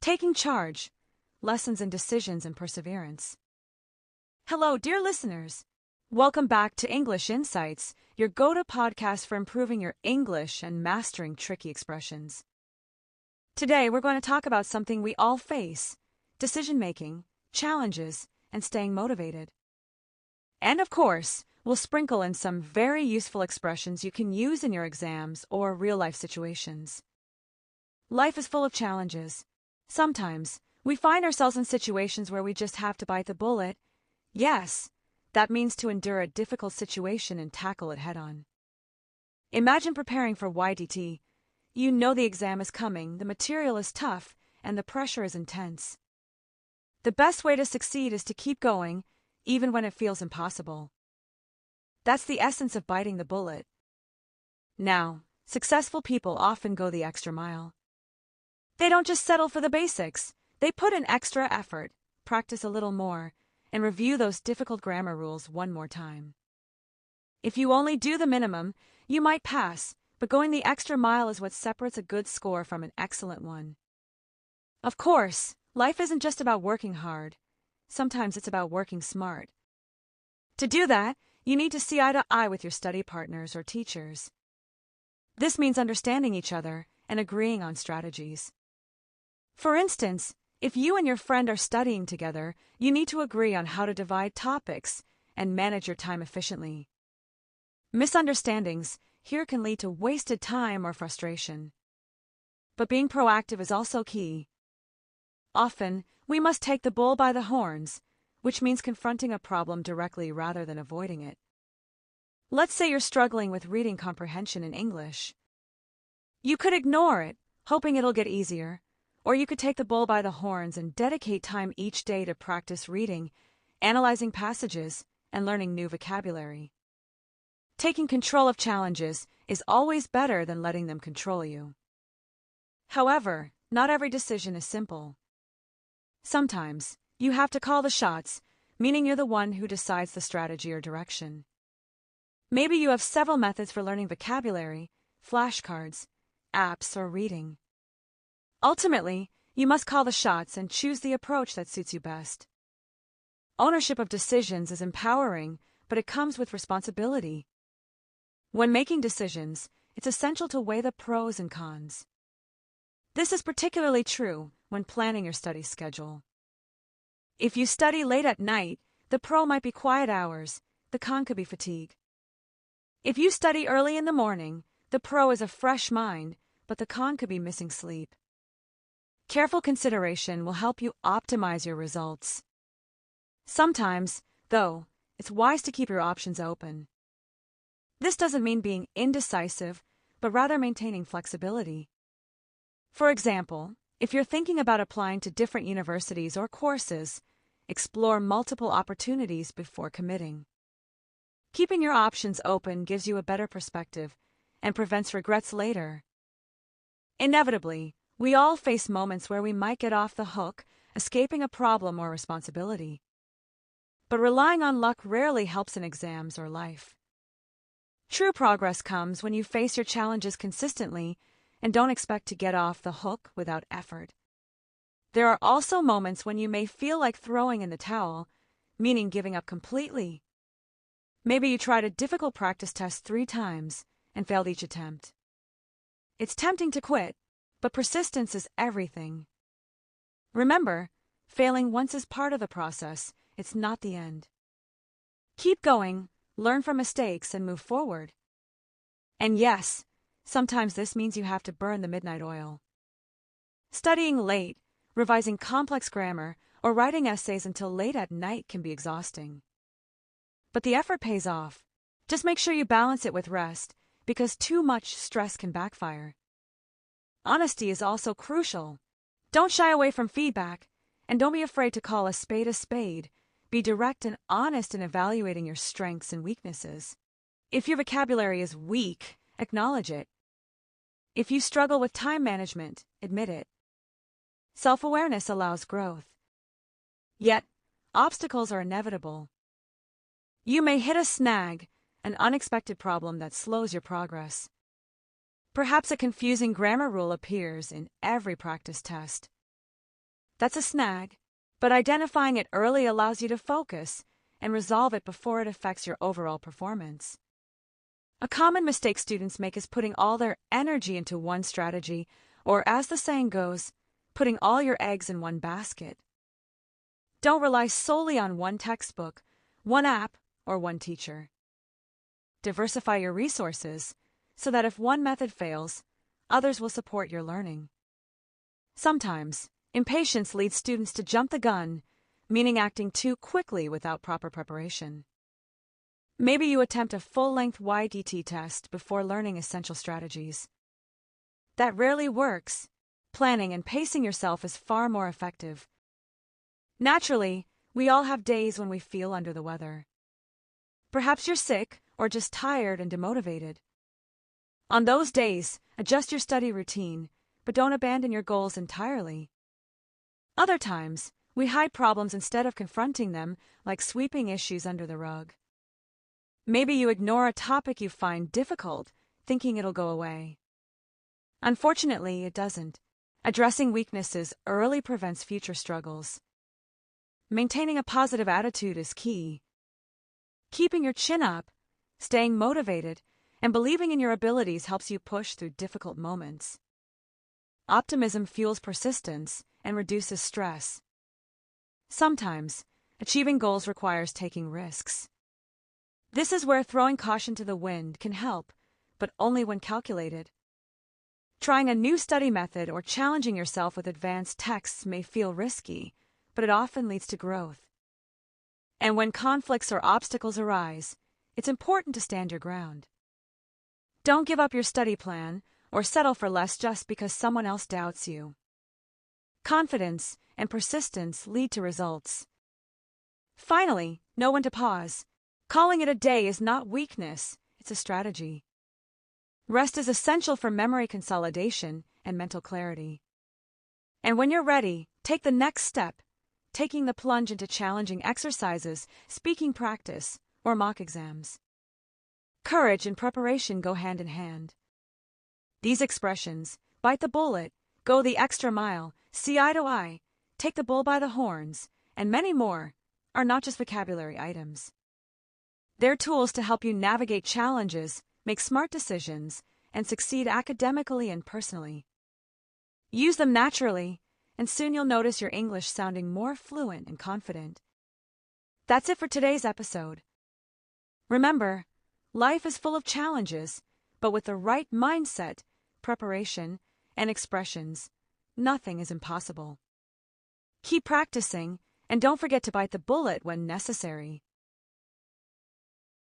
Taking charge, lessons in decisions and perseverance. Hello, dear listeners. Welcome back to English Insights, your go-to podcast for improving your English and mastering tricky expressions. Today, we're going to talk about something we all face: decision-making, challenges, and staying motivated. And of course, we'll sprinkle in some very useful expressions you can use in your exams or real-life situations. Life is full of challenges. Sometimes, we find ourselves in situations where we just have to bite the bullet. Yes, that means to endure a difficult situation and tackle it head-on. Imagine preparing for YDT. You know the exam is coming, the material is tough, and the pressure is intense. The best way to succeed is to keep going, even when it feels impossible. That's the essence of biting the bullet. Now, successful people often go the extra mile. They don't just settle for the basics. They put in extra effort, practice a little more, and review those difficult grammar rules one more time. If you only do the minimum, you might pass, but going the extra mile is what separates a good score from an excellent one. Of course, life isn't just about working hard. Sometimes it's about working smart. To do that, you need to see eye to eye with your study partners or teachers. This means understanding each other and agreeing on strategies. For instance, if you and your friend are studying together, you need to agree on how to divide topics and manage your time efficiently. Misunderstandings here can lead to wasted time or frustration. But being proactive is also key. Often, we must take the bull by the horns, which means confronting a problem directly rather than avoiding it. Let's say you're struggling with reading comprehension in English. You could ignore it, hoping it'll get easier, or you could take the bull by the horns and dedicate time each day to practice reading, analyzing passages, and learning new vocabulary. Taking control of challenges is always better than letting them control you. However, not every decision is simple. Sometimes, you have to call the shots, meaning you're the one who decides the strategy or direction. Maybe you have several methods for learning vocabulary, flashcards, apps, or reading. Ultimately, you must call the shots and choose the approach that suits you best. Ownership of decisions is empowering, but it comes with responsibility. When making decisions, it's essential to weigh the pros and cons. This is particularly true when planning your study schedule. If you study late at night, the pro might be quiet hours, the con could be fatigue. If you study early in the morning, the pro is a fresh mind, but the con could be missing sleep. Careful consideration will help you optimize your results. Sometimes, though, it's wise to keep your options open. This doesn't mean being indecisive, but rather maintaining flexibility. For example, if you're thinking about applying to different universities or courses, explore multiple opportunities before committing. Keeping your options open gives you a better perspective and prevents regrets later. Inevitably, we all face moments where we might get off the hook, escaping a problem or responsibility. But relying on luck rarely helps in exams or life. True progress comes when you face your challenges consistently and don't expect to get off the hook without effort. There are also moments when you may feel like throwing in the towel, meaning giving up completely. Maybe you tried a difficult practice test 3 times and failed each attempt. It's tempting to quit, but persistence is everything. Remember, failing once is part of the process, it's not the end. Keep going, learn from mistakes, and move forward. And yes, sometimes this means you have to burn the midnight oil. Studying late, revising complex grammar, or writing essays until late at night can be exhausting. But the effort pays off. Just make sure you balance it with rest, because too much stress can backfire. Honesty is also crucial. Don't shy away from feedback, and don't be afraid to call a spade a spade. Be direct and honest in evaluating your strengths and weaknesses. If your vocabulary is weak, acknowledge it. If you struggle with time management, admit it. Self-awareness allows growth. Yet, obstacles are inevitable. You may hit a snag, an unexpected problem that slows your progress. Perhaps a confusing grammar rule appears in every practice test. That's a snag, but identifying it early allows you to focus and resolve it before it affects your overall performance. A common mistake students make is putting all their energy into one strategy, or as the saying goes, putting all your eggs in one basket. Don't rely solely on one textbook, one app, or one teacher. Diversify your resources so that if one method fails, others will support your learning. Sometimes, impatience leads students to jump the gun, meaning acting too quickly without proper preparation. Maybe you attempt a full-length YDT test before learning essential strategies. That rarely works. Planning and pacing yourself is far more effective. Naturally, we all have days when we feel under the weather. Perhaps you're sick or just tired and demotivated. On those days, adjust your study routine, but don't abandon your goals entirely. Other times, we hide problems instead of confronting them, like sweeping issues under the rug. Maybe you ignore a topic you find difficult, thinking it'll go away. Unfortunately, it doesn't. Addressing weaknesses early prevents future struggles. Maintaining a positive attitude is key. Keeping your chin up, staying motivated, and believing in your abilities helps you push through difficult moments. Optimism fuels persistence and reduces stress. Sometimes, achieving goals requires taking risks. This is where throwing caution to the wind can help, but only when calculated. Trying a new study method or challenging yourself with advanced texts may feel risky, but it often leads to growth. And when conflicts or obstacles arise, it's important to stand your ground. Don't give up your study plan or settle for less just because someone else doubts you. Confidence and persistence lead to results. Finally, know when to pause. Calling it a day is not weakness, it's a strategy. Rest is essential for memory consolidation and mental clarity. And when you're ready, take the next step, taking the plunge into challenging exercises, speaking practice, or mock exams. Courage and preparation go hand in hand. These expressions, bite the bullet, go the extra mile, see eye to eye, take the bull by the horns, and many more, are not just vocabulary items. They're tools to help you navigate challenges, make smart decisions, and succeed academically and personally. Use them naturally, and soon you'll notice your English sounding more fluent and confident. That's it for today's episode. Remember, life is full of challenges, but with the right mindset, preparation, and expressions, nothing is impossible. Keep practicing, and don't forget to bite the bullet when necessary.